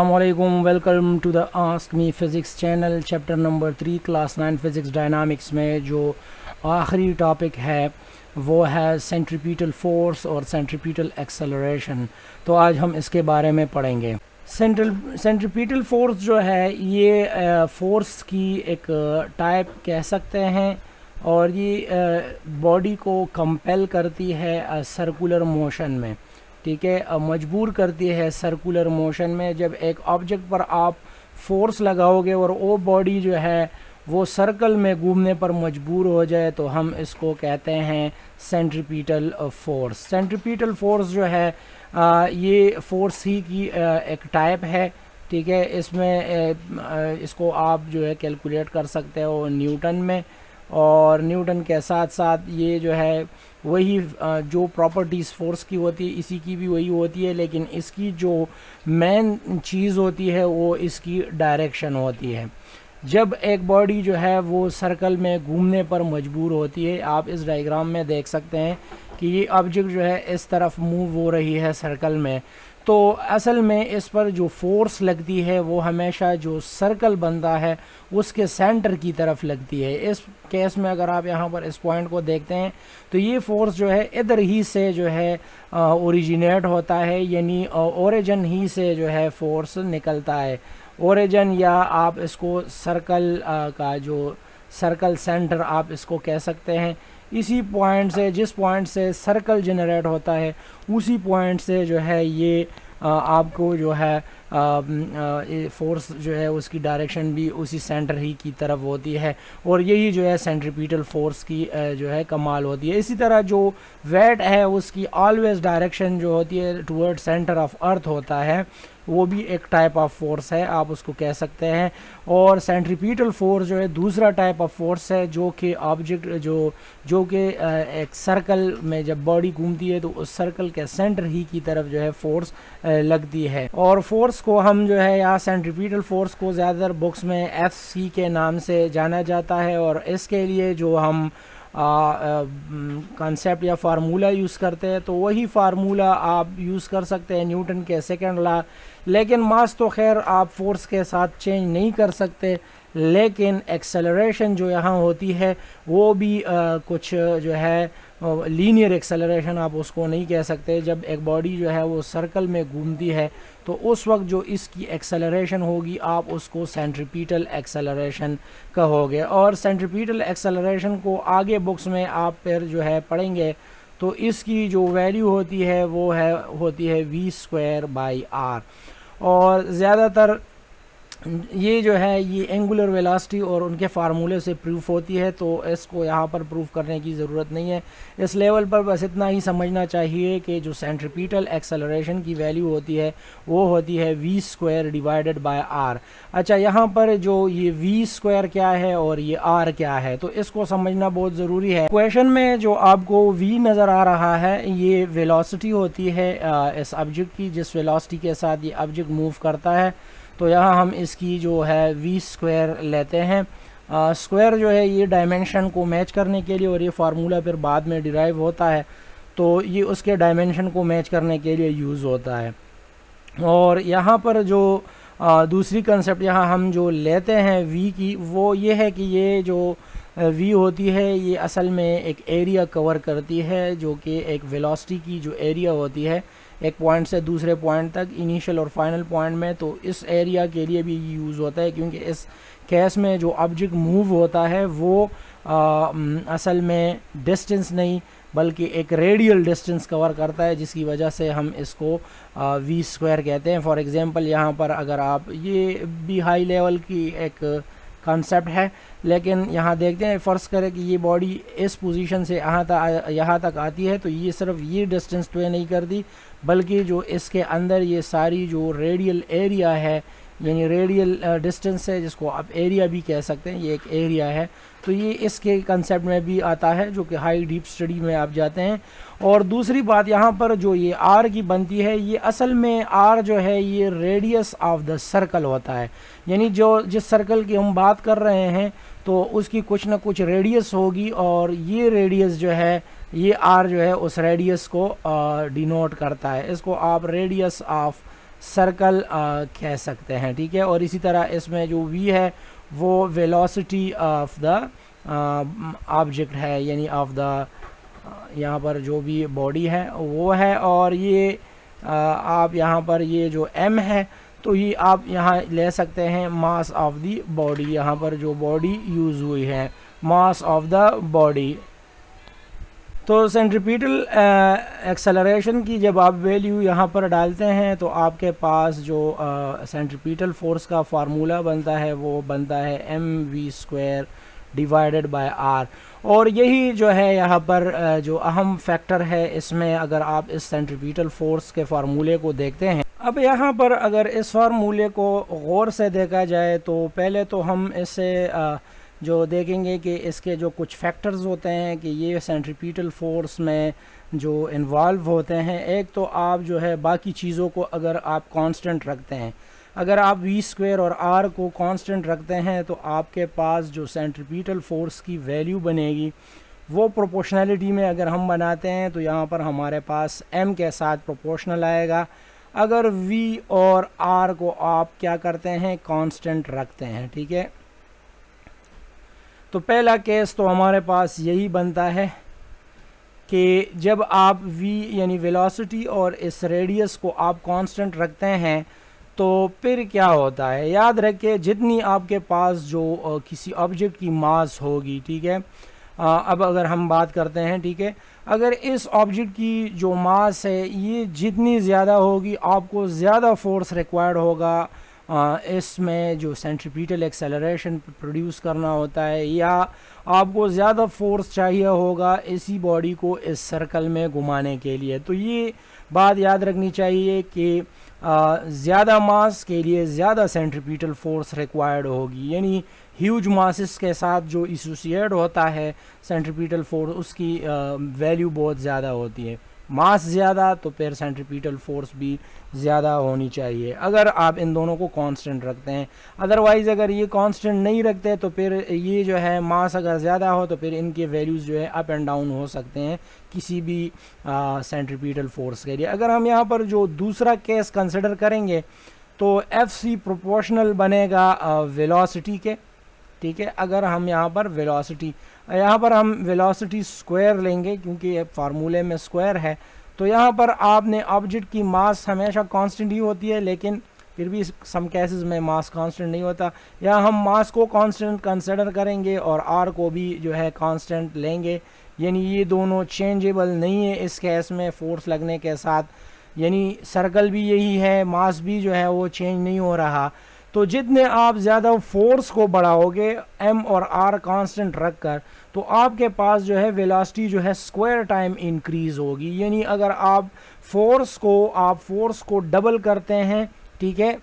अस्सलामुअलैकुम, welcome to the ask me physics channel. Chapter number 3 class 9 physics dynamics में जो आखिरी टॉपिक है वो है सेंट्रीपिटल फ़ोर्स और सेंट्रीपिटल एक्सेलरेशन। तो आज हम इसके बारे में पढ़ेंगे। सेंट्रीपिटल फ़ोर्स जो है ये फ़ोर्स की एक टाइप कह सकते हैं और ये बॉडी को कंपेल करती है सर्कुलर मोशन में। ठीक है, मजबूर करती है सर्कुलर मोशन में। जब एक ऑब्जेक्ट पर आप फोर्स लगाओगे और वो बॉडी जो है वो सर्कल में घूमने पर मजबूर हो जाए तो हम इसको कहते हैं सेंट्रीपिटल फोर्स। सेंट्रीपिटल फोर्स जो है ये फोर्स ही की एक टाइप है। ठीक है, इसमें इसको आप जो है कैलकुलेट कर सकते हो न्यूटन में, और न्यूटन के साथ साथ ये जो है वही जो प्रॉपर्टीज़ फोर्स की होती है इसी की भी वही होती है, लेकिन इसकी जो मेन चीज़ होती है वो इसकी डायरेक्शन होती है। जब एक बॉडी जो है वो सर्कल में घूमने पर मजबूर होती है, आप इस डायग्राम में देख सकते हैं कि ये ऑब्जेक्ट जो है इस तरफ मूव हो रही है सर्कल में, तो असल में इस पर जो फोर्स लगती है वो हमेशा जो सर्कल बनता है उसके सेंटर की तरफ लगती है। इस केस में अगर आप यहाँ पर इस पॉइंट को देखते हैं तो ये फोर्स जो है इधर ही से जो है ओरिजिनेट होता है, यानी ओरिजिन ही से जो है फोर्स निकलता है। ओरिजिन या आप इसको सर्कल का जो सर्कल सेंटर आप इसको कह सकते हैं। इसी पॉइंट से, जिस पॉइंट से सर्कल जनरेट होता है उसी पॉइंट से जो है ये आपको जो है फोर्स जो है उसकी डायरेक्शन भी उसी सेंटर ही की तरफ होती है, और यही जो है सेंट्रीपिटल फोर्स की जो है कमाल होती है। इसी तरह जो वेट है उसकी ऑलवेज डायरेक्शन जो होती है टुवर्ड सेंटर ऑफ अर्थ होता है, वो भी एक टाइप ऑफ फोर्स है, आप उसको कह सकते हैं। और सेंट्रीपिटल फोर्स जो है दूसरा टाइप ऑफ फोर्स है जो कि ऑब्जेक्ट जो कि एक सर्कल में जब बॉडी घूमती है तो उस सर्कल के सेंटर ही की तरफ जो है फोर्स लगती है। और फोर्स को हम जो है या सेंट्रीपिटल फोर्स को ज़्यादातर बुक्स में FC के नाम से जाना जाता है, और इसके लिए जो हम कॉन्सेप्ट या फार्मूला यूज़ करते हैं तो वही फार्मूला आप यूज़ कर सकते हैं, न्यूटन के सेकंड लॉ। लेकिन मास तो खैर आप फोर्स के साथ चेंज नहीं कर सकते, लेकिन एक्सेलरेशन जो यहाँ होती है वो भी कुछ जो है लीनियर एक्सेलरेशन आप उसको नहीं कह सकते। जब एक बॉडी जो है वो सर्कल में घूमती है तो उस वक्त जो इसकी एक्सेलरेशन होगी आप उसको सेंट्रीपिटल एक्सेलरेशन कहोगे। और सेंट्रीपिटल एक्सेलरेशन को आगे बुक्स में आप फिर जो है पढ़ेंगे तो इसकी जो वैल्यू होती है वो होती है v²/r। और ज़्यादातर ये जो है ये एंगुलर वेलोसिटी और उनके फार्मूले से प्रूफ होती है, तो इसको यहाँ पर प्रूफ करने की ज़रूरत नहीं है। इस लेवल पर बस इतना ही समझना चाहिए कि जो सेंट्रीपिटल एक्सेलरेशन की वैल्यू होती है वो होती है v²/r। अच्छा, यहाँ पर जो ये v² क्या है और ये r क्या है तो इसको समझना बहुत ज़रूरी है। क्वेश्चन में जो आपको v नज़र आ रहा है ये वेलोसिटी होती है इस ऑब्जेक्ट की, जिस वेलोसिटी के साथ ये ऑब्जेक्ट मूव करता है। तो यहाँ हम इसकी जो है v² लेते हैं। स्क्वायर जो है ये डायमेंशन को मैच करने के लिए, और ये फार्मूला फिर बाद में डिराइव होता है तो ये उसके डायमेंशन को मैच करने के लिए यूज़ होता है। और यहाँ पर जो दूसरी कंसेप्ट यहाँ हम जो लेते हैं v की वो ये है कि ये जो v होती है ये असल में एक एरिया कवर करती है जो कि एक वेलोसिटी की जो एरिया होती है एक पॉइंट से दूसरे पॉइंट तक, इनिशियल और फाइनल पॉइंट में, तो इस एरिया के लिए भी यूज़ होता है, क्योंकि इस केस में जो ऑब्जेक्ट मूव होता है वो असल में डिस्टेंस नहीं बल्कि एक रेडियल डिस्टेंस कवर करता है, जिसकी वजह से हम इसको v² कहते हैं। फॉर एग्जांपल यहाँ पर अगर आप, ये भी हाई लेवल की एक कॉन्सेप्ट है, लेकिन यहाँ देखते हैं फ़र्ज़ करें कि ये बॉडी इस पोजीशन से यहाँ तक आती है तो ये सिर्फ ये डिस्टेंस तो नहीं करती बल्कि जो इसके अंदर ये सारी जो रेडियल एरिया है, यानी रेडियल डिस्टेंस है जिसको आप एरिया भी कह सकते हैं, ये एक एरिया है, तो ये इसके कंसेप्ट में भी आता है जो कि हाई डीप स्टडी में आप जाते हैं। और दूसरी बात यहाँ पर जो ये आर की बनती है, ये असल में आर जो है ये रेडियस ऑफ द सर्कल होता है, यानी जो जिस सर्कल की हम बात कर रहे हैं तो उसकी कुछ ना कुछ रेडियस होगी, और ये रेडियस जो है ये आर जो है उस रेडियस को डिनोट करता है। इसको आप रेडियस ऑफ सर्कल कह सकते हैं, ठीक है। और इसी तरह इसमें जो v है वो वेलोसिटी ऑफ द ऑब्जेक्ट है, यानी ऑफ द यहाँ पर जो भी बॉडी है वो है। और ये आप यहाँ पर ये जो m है तो ये आप यहाँ ले सकते हैं मास ऑफ द बॉडी, यहाँ पर जो बॉडी यूज़ हुई है, मास ऑफ द बॉडी। तो सेंट्रीपिटल एक्सेलरेशन की जब आप वैल्यू यहाँ पर डालते हैं तो आपके पास जो सेंट्रीपिटल फोर्स का फार्मूला बनता है वो बनता है mv² डिवाइडेड बाय r। और यही जो है यहाँ पर जो अहम फैक्टर है इसमें, अगर आप इस सेंट्रीपिटल फोर्स के फार्मूले को देखते हैं। अब यहाँ पर अगर इस फार्मूले को गौर से देखा जाए तो पहले तो हम इसे जो देखेंगे कि इसके जो कुछ फैक्टर्स होते हैं कि ये सेंट्रीपिटल फोर्स में जो इन्वॉल्व होते हैं। एक तो आप जो है बाकी चीज़ों को अगर आप कांस्टेंट रखते हैं, अगर आप v² और r को कांस्टेंट रखते हैं तो आपके पास जो सेंट्रीपिटल फोर्स की वैल्यू बनेगी वो प्रोपोर्शनलिटी में अगर हम बनाते हैं तो यहाँ पर हमारे पास m के साथ प्रोपोर्शनल आएगा। अगर v और r को आप क्या करते हैं, कांस्टेंट रखते हैं, ठीक है। तो पहला केस तो हमारे पास यही बनता है कि जब आप v यानी वेलोसिटी और इस रेडियस को आप कांस्टेंट रखते हैं तो फिर क्या होता है, याद रखिए जितनी आपके पास जो किसी ऑब्जेक्ट की मास होगी, ठीक है। अब अगर हम बात करते हैं, ठीक है, अगर इस ऑब्जेक्ट की जो मास है ये जितनी ज़्यादा होगी आपको ज़्यादा फोर्स रिक्वायर्ड होगा इसमें जो सेंट्रीपिटल एक्सेलरेशन प्रोड्यूस करना होता है, या आपको ज़्यादा फोर्स चाहिए होगा इसी बॉडी को इस सर्कल में घुमाने के लिए। तो ये बात याद रखनी चाहिए कि ज़्यादा मास के लिए ज़्यादा सेंट्रीपिटल फोर्स रिक्वायर्ड होगी, यानी ह्यूज मासेस के साथ जो एसोसिएट होता है सेंट्रीपिटल फोर्स उसकी वैल्यू बहुत ज़्यादा होती है। मास ज़्यादा तो फिर सेंट्रीपिटल फोर्स भी ज़्यादा होनी चाहिए अगर आप इन दोनों को कांस्टेंट रखते हैं। अदरवाइज़ अगर ये कांस्टेंट नहीं रखते तो फिर ये जो है मास अगर ज़्यादा हो तो फिर इनके वैल्यूज़ जो है अप एंड डाउन हो सकते हैं किसी भी सेंट्रीपिटल फोर्स के लिए। अगर हम यहाँ पर जो दूसरा केस कंसिडर करेंगे तो FC प्रोपोर्शनल बनेगा वेलोसिटी के, ठीक है। अगर हम यहाँ पर हम वेलोसिटी स्क्वायर लेंगे क्योंकि ये फार्मूले में स्क्वायर है, तो यहाँ पर आपने ऑब्जेक्ट की मास हमेशा कांस्टेंट ही होती है, लेकिन फिर भी सम केसेस में मास कांस्टेंट नहीं होता। यहाँ हम मास को कांस्टेंट कंसिडर करेंगे और r को भी जो है कांस्टेंट लेंगे, यानी ये दोनों चेंजेबल नहीं है इस केस में फोर्स लगने के साथ, यानी सर्कल भी यही है, मास भी जो है वो चेंज नहीं हो रहा। तो जितने आप ज़्यादा फोर्स को बढ़ाओगे m और r कांस्टेंट रखकर तो आपके पास जो है वेलोसिटी जो है स्क्वायर टाइम इंक्रीज होगी, यानी अगर आप फोर्स को डबल करते हैं, ठीक है,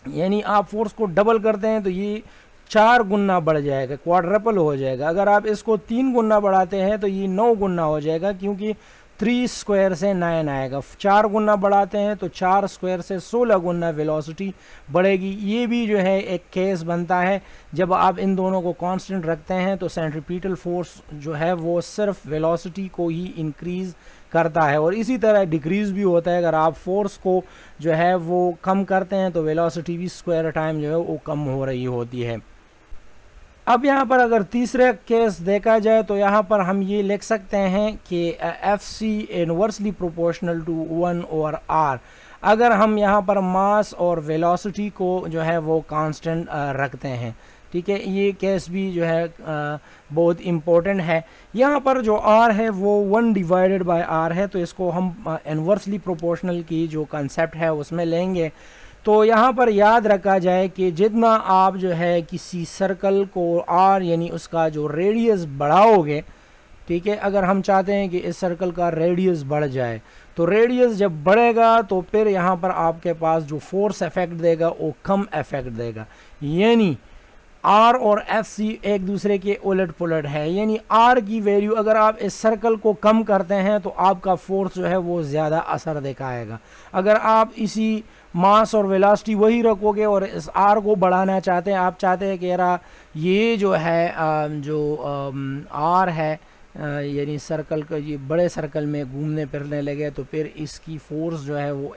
यानी आप फोर्स को डबल करते हैं तो ये 4 गुना बढ़ जाएगा, क्वाड्रपल हो जाएगा। अगर आप इसको 3 गुना बढ़ाते हैं तो ये 9 गुना हो जाएगा, क्योंकि 3 स्क्वायर से 9 आएगा। 4 गुना बढ़ाते हैं तो 4 स्क्वायर से 16 गुना वेलोसिटी बढ़ेगी। ये भी जो है एक केस बनता है जब आप इन दोनों को कांस्टेंट रखते हैं तो सेंट्रीपिटल फोर्स जो है वो सिर्फ वेलोसिटी को ही इंक्रीज करता है, और इसी तरह डिक्रीज भी होता है। अगर आप फोर्स को जो है वो कम करते हैं तो वेलोसिटी भी स्क्वायर टाइम जो है वो कम हो रही होती है। अब यहाँ पर अगर तीसरे केस देखा जाए तो यहाँ पर हम ये लिख सकते हैं कि FC inversely proportional to 1/r। अगर हम यहाँ पर मास और वेलोसिटी को जो है वो कांस्टेंट रखते हैं, ठीक है, ये केस भी जो है बहुत इम्पोर्टेंट है। यहाँ पर जो r है वो 1/r है, तो इसको हम इनवर्सली प्रोपोर्शनल की जो कंसेप्ट है उसमें लेंगे। तो यहाँ पर याद रखा जाए कि जितना आप जो है किसी सर्कल को r यानी उसका जो रेडियस बढ़ाओगे, ठीक है, अगर हम चाहते हैं कि इस सर्कल का रेडियस बढ़ जाए तो रेडियस जब बढ़ेगा तो फिर यहाँ पर आपके पास जो फोर्स इफेक्ट देगा वो कम इफेक्ट देगा, यानी r और FC एक दूसरे के उलट पुलट है। यानी r की वैल्यू अगर आप इस सर्कल को कम करते हैं तो आपका फोर्स जो है वो ज़्यादा असर दिखाएगा। अगर आप इसी मास और वेलोसिटी वही रखोगे और इस r को बढ़ाना चाहते हैं, आप चाहते हैं कि यार ये जो है r है यानी सर्कल का ये बड़े सर्कल में घूमने फिरने लगे तो फिर इसकी फोर्स जो है वो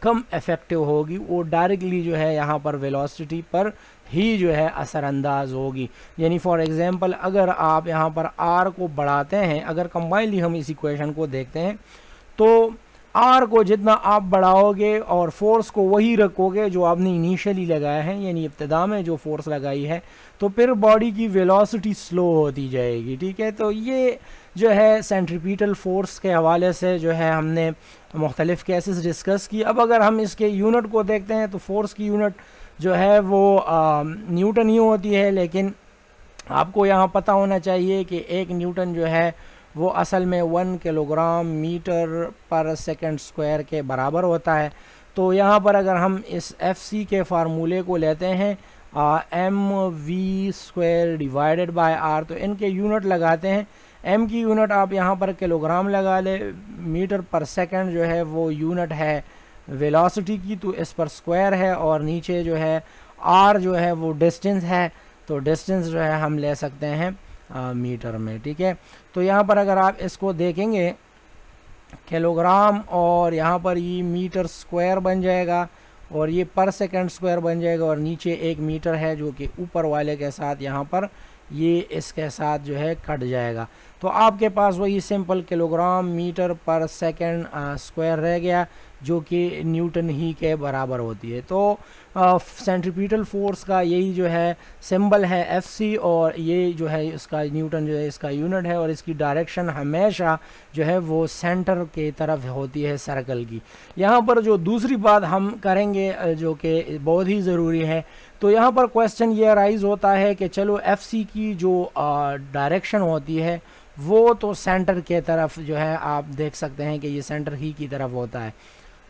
कम इफ़ेक्टिव होगी, वो डायरेक्टली जो है यहाँ पर वेलोसिटी पर ही जो है असरअंदाज होगी। यानी फॉर एग्जांपल अगर आप यहाँ पर आर को बढ़ाते हैं, अगर कंबाइनली हम इस इक्वेशन को देखते हैं तो आर को जितना आप बढ़ाओगे और फोर्स को वही रखोगे जो आपने इनिशियली लगाया है, यानी इब्तिदा में जो फोर्स लगाई है, तो फिर बॉडी की वेलोसिटी स्लो होती जाएगी। ठीक है, तो ये जो है सेंट्रीपिटल फोर्स के हवाले से जो है हमने मुख्तलिफ़ केसेस डिस्कस की। अब अगर हम इसके यूनिट को देखते हैं तो फोर्स की यूनिट जो है वो न्यूटन ही होती है, लेकिन आपको यहाँ पता होना चाहिए कि 1 न्यूटन जो है वो असल में 1 किलोग्राम मीटर पर सेकंड स्क्वायर के बराबर होता है। तो यहाँ पर अगर हम इस FC के फार्मूले को लेते हैं mv² डिवाइडेड बाय r, तो इनके यूनिट लगाते हैं। m की यूनिट आप यहाँ पर किलोग्राम लगा ले, मीटर पर सेकंड जो है वो यूनिट है वेलोसिटी की, तो इस पर स्क्वायर है, और नीचे जो है r जो है वो डिस्टेंस है, तो डिस्टेंस जो है हम ले सकते हैं मीटर में। ठीक है, तो यहाँ पर अगर आप इसको देखेंगे किलोग्राम और यहाँ पर ये मीटर स्क्वायर बन जाएगा और ये पर सेकंड स्क्वायर बन जाएगा, और नीचे 1 मीटर है जो कि ऊपर वाले के साथ यहाँ पर ये इसके साथ जो है कट जाएगा। तो आपके पास वही सिंपल किलोग्राम मीटर पर सेकंड स्क्वायर रह गया जो कि न्यूटन ही के बराबर होती है। तो सेंट्रीपिटल फोर्स का यही जो है सिंबल है FC, और ये जो है इसका न्यूटन जो है इसका यूनिट है, और इसकी डायरेक्शन हमेशा जो है वो सेंटर के तरफ होती है सर्कल की। यहाँ पर जो दूसरी बात हम करेंगे जो कि बहुत ही ज़रूरी है, तो यहाँ पर क्वेश्चन ये राइज होता है कि चलो FC की जो डायरेक्शन होती है वो तो सेंटर के तरफ जो है आप देख सकते हैं कि ये सेंटर ही की तरफ होता है,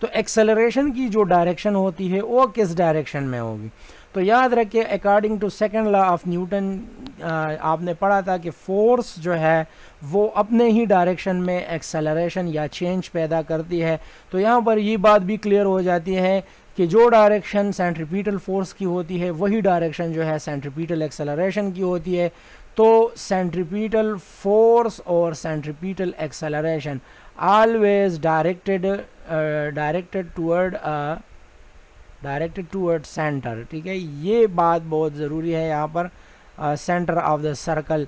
तो एक्सेलरेशन की जो डायरेक्शन होती है वो किस डायरेक्शन में होगी। तो याद रखिए according to second law of Newton आपने पढ़ा था कि फोर्स जो है वो अपने ही डायरेक्शन में एक्सेलरेशन या चेंज पैदा करती है। तो यहाँ पर ये बात भी क्लियर हो जाती है कि जो डायरेक्शन सेंट्रीपिटल फोर्स की होती है वही डायरेक्शन जो है सेंट्रीपिटल एक्सेलरेशन की होती है। तो सेंट्रीपिटल फोर्स और centripetal acceleration always directed toward center। ठीक है, ये बात बहुत ज़रूरी है यहाँ पर। सेंटर ऑफ द सर्कल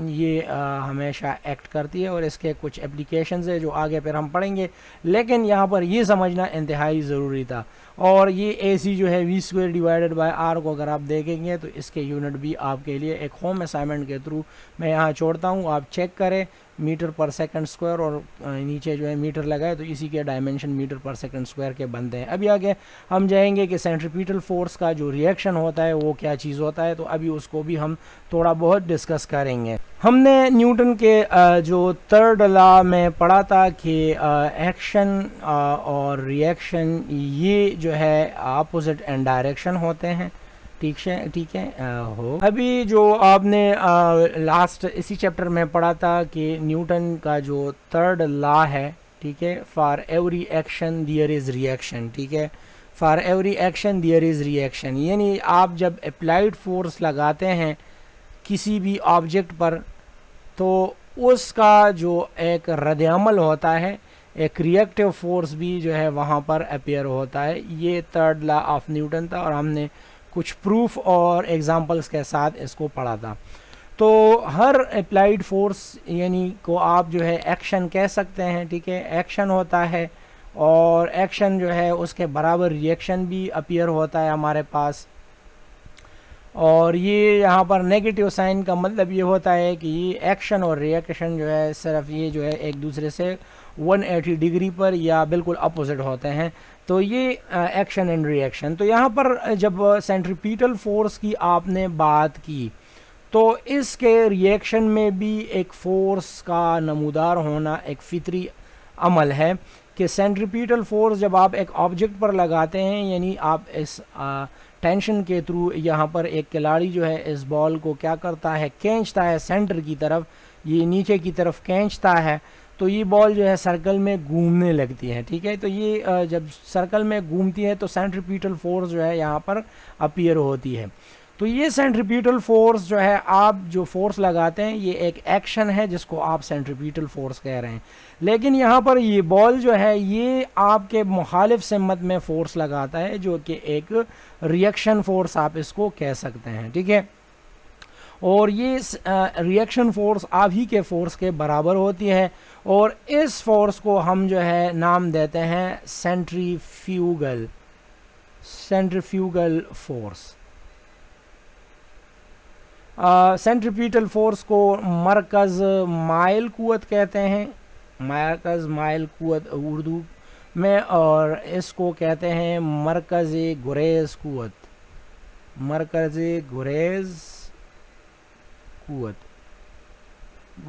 ये हमेशा एक्ट करती है, और इसके कुछ एप्लीकेशंस है जो आगे फिर हम पढ़ेंगे, लेकिन यहाँ पर ये समझना इंतहाई ज़रूरी था। और ये AC जो है v² डिवाइडेड बाय r को अगर आप देखेंगे तो इसके यूनिट भी आपके लिए एक होम असाइनमेंट के थ्रू मैं यहाँ छोड़ता हूँ, आप चेक करें मीटर पर सेकंड स्क्वायर, और नीचे जो है मीटर लगाए तो इसी के डायमेंशन मीटर पर सेकंड स्क्वायर के बनते हैं। अभी आगे हम जाएंगे कि सेंट्रीपिटल फोर्स का जो रिएक्शन होता है वो क्या चीज़ होता है, तो अभी उसको भी हम थोड़ा बहुत डिस्कस करेंगे। हमने न्यूटन के जो थर्ड लॉ में पढ़ा था कि एक्शन और रिएक्शन ये जो है अपोजिट एंड डायरेक्शन होते हैं। ठीक है हो अभी जो आपने लास्ट इसी चैप्टर में पढ़ा था कि न्यूटन का जो थर्ड लॉ है, ठीक है, for every action there is reaction. ठीक है, for every action there is reaction, यानी आप जब अप्लाइड फोर्स लगाते हैं किसी भी ऑब्जेक्ट पर तो उसका जो एक रद्द-ए-अमल होता है, एक रिएक्टिव फोर्स भी जो है वहाँ पर अपीयर होता है। ये थर्ड लॉ ऑफ न्यूटन था, और हमने कुछ प्रूफ और एग्जांपल्स के साथ इसको पढ़ा था। तो हर अप्लाइड फोर्स यानी को आप जो है एक्शन कह सकते हैं। ठीक है, एक्शन होता है, और एक्शन जो है उसके बराबर रिएक्शन भी अपीयर होता है हमारे पास। और ये यहाँ पर नेगेटिव साइन का मतलब ये होता है कि ये एक्शन और रिएक्शन जो है सिर्फ ये जो है एक दूसरे से 180 डिग्री पर या बिल्कुल अपोजिट होते हैं। तो ये एक्शन एंड रिएक्शन। तो यहाँ पर जब सेंट्रीपिटल फोर्स की आपने बात की तो इसके रिएक्शन में भी एक फोर्स का नमूदार होना एक फितरी अमल है कि सेंट्रीपिटल फोर्स जब आप एक ऑब्जेक्ट पर लगाते हैं, यानी आप इस टेंशन के थ्रू यहाँ पर एक खिलाड़ी जो है इस बॉल को क्या करता है, खींचता है सेंटर की तरफ, ये नीचे की तरफ खींचता है, तो ये बॉल जो है सर्कल में घूमने लगती है। ठीक है, तो ये जब सर्कल में घूमती है तो सेंट्रीपिटल फोर्स जो है यहाँ पर अपीयर होती है। तो तो ये सेंट्रीपिटल फोर्स जो है, आप जो फोर्स लगाते हैं ये एक एक्शन है जिसको आप सेंट्रीपिटल फोर्स कह रहे हैं। लेकिन यहाँ पर ये बॉल जो है ये आपके मुखालिफ सिमत में फोर्स लगाता है, जो कि एक रिएक्शन फोर्स आप इसको कह सकते हैं, ठीक है। और ये रिएक्शन फोर्स आप ही के फोर्स के बराबर होती है, और इस फोर्स को हम जो है नाम देते हैं सेंट्रीफ्यूगल फोर्स। सेंट्रीपिटल फोर्स को मरकज़ माइल कुव्वत कहते हैं, मरकज़ माइल कुव्वत उर्दू में, और इसको कहते हैं मरकज़ गुरेज कुव्वत, मरकज़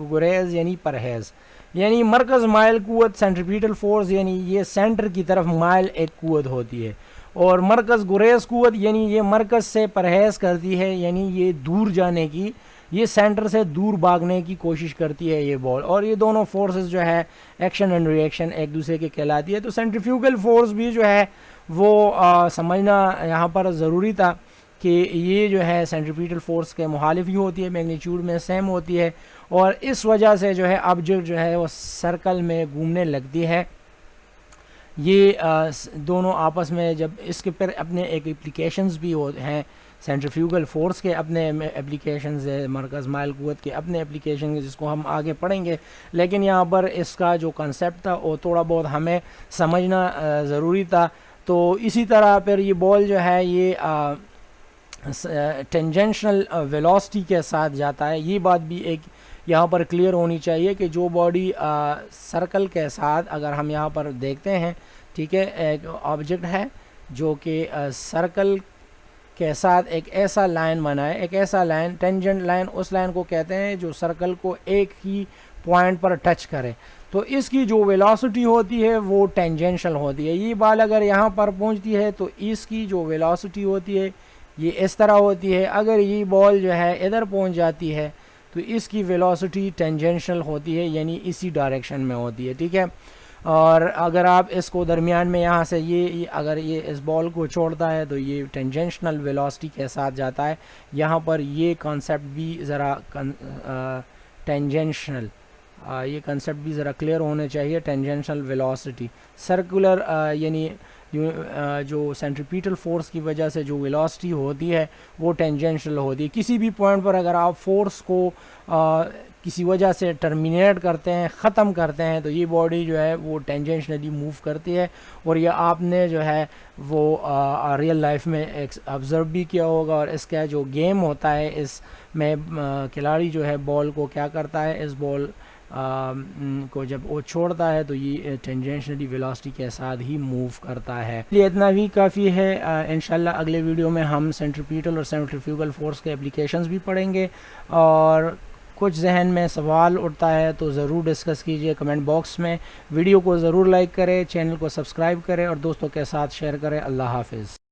गुरेज यानी परहेज़, यानी मरकज़ माइल कुव्वत सेंट्रीपिटल फोर्स, यानी ये सेंटर की तरफ माइल एक कुव्वत होती है, और मरकज़ गुरेज कुव्वत यानी ये मरकज़ से परहेज़ करती है, यानी ये दूर जाने की, ये सेंटर से दूर भागने की कोशिश करती है ये बॉल। और ये दोनों फोर्सेस जो है एक्शन एंड रिएक्शन एक दूसरे के कहलाती है। तो सेंट्रीफ्यूगल फोर्स भी जो है वो समझना यहाँ पर ज़रूरी था कि ये जो है सेंट्रीपिटल फोर्स के मुखालिफ ही होती है, मैग्नीट्यूड में सेम होती है, और इस वजह से जो है ऑब्जेक्ट जो है वो सर्कल में घूमने लगती है। ये दोनों आपस में जब इसके पर अपने एक एप्लीकेशंस भी हैं, सेंट्रीफ्यूगल फोर्स के अपने एप्लीकेशंस है, मरकज़ माइल कुव्वत के अपने एप्लीकेशन, जिसको हम आगे पढ़ेंगे। लेकिन यहाँ पर इसका जो कंसेप्ट था वो थोड़ा बहुत हमें समझना ज़रूरी था। तो इसी तरह फिर ये बॉल जो है ये टेंजेंशनल वेलोसिटी के साथ जाता है। ये बात भी एक यहाँ पर क्लियर होनी चाहिए कि जो बॉडी सर्कल के साथ, अगर हम यहाँ पर देखते हैं, ठीक है, एक ऑब्जेक्ट है जो कि सर्कल के साथ एक ऐसा लाइन बनाए, एक ऐसा लाइन, टेंजेंट लाइन, उस लाइन को कहते हैं जो सर्कल को एक ही पॉइंट पर टच करे, तो इसकी जो वेलोसिटी होती है वो टेंजेंशियल होती है। ये बॉल अगर यहाँ पर पहुँचती है तो इसकी जो वेलोसिटी होती है ये इस तरह होती है। अगर ये बॉल जो है इधर पहुँच जाती है तो इसकी वेलोसिटी टेंजेंशियल होती है, यानी इसी डायरेक्शन में होती है, ठीक है। और अगर आप इसको दरमियान में यहाँ से ये अगर ये इस बॉल को छोड़ता है तो ये टेंजेंशनल वेलोसिटी के साथ जाता है। यहाँ पर ये कॉन्सेप्ट भी ज़रा टेंजेंशनल, ये कंसेप्ट भी ज़रा क्लियर होने चाहिए। टेंजेंशनल वेलोसिटी सर्कुलर, यानी जो सेंट्रीपिटल फोर्स की वजह से जो वेलोसिटी होती है वो टेंजेंशियल होती है। किसी भी पॉइंट पर अगर आप फोर्स को किसी वजह से टर्मिनेट करते हैं, ख़त्म करते हैं, तो ये बॉडी जो है वो टेंजेंशनली मूव करती है। और ये आपने जो है वो रियल लाइफ में एक ऑब्ज़र्व भी किया होगा। और इसका जो गेम होता है इसमें खिलाड़ी जो है बॉल को क्या करता है, इस बॉल को जब वो छोड़ता है तो ये टेंजेंशनली वेलोसिटी के साथ ही मूव करता है। ये इतना भी काफ़ी है। इंशाल्लाह अगले वीडियो में हम सेंट्रीपिटल और सेंट्रीफ्यूगल फोर्स के एप्लीकेशंस भी पढ़ेंगे। और कुछ जहन में सवाल उठता है तो ज़रूर डिस्कस कीजिए कमेंट बॉक्स में। वीडियो को ज़रूर लाइक करें, चैनल को सब्सक्राइब करें और दोस्तों के साथ शेयर करें। अल्लाह हाफिज़।